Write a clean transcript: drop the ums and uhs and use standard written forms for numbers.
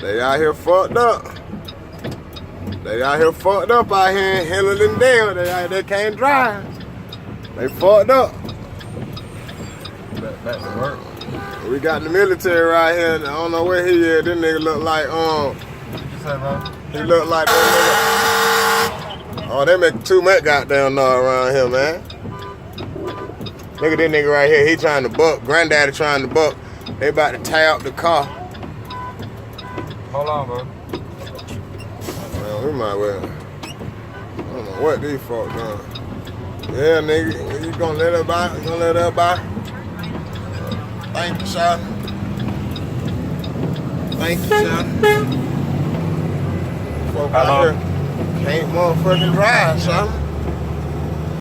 They out here fucked up. They out here fucked up out here in Hillel and Dale. They can't drive. They fucked up. Back to work. We got the military right here. I don't know where he is. This nigga look like What you say, bro? he look like that nigga. Oh, they make too much goddamn noise around here, man. Look at this nigga right here. He trying to buck. Granddaddy trying to buck. They about to tie up the car. Hold on, bro. Man, we might well. I don't know what these folks done. Yeah, nigga, you gonna let her by? You gonna let her by? Thank you, son. Thank you, son. Folk out here can't motherfucking drive, son.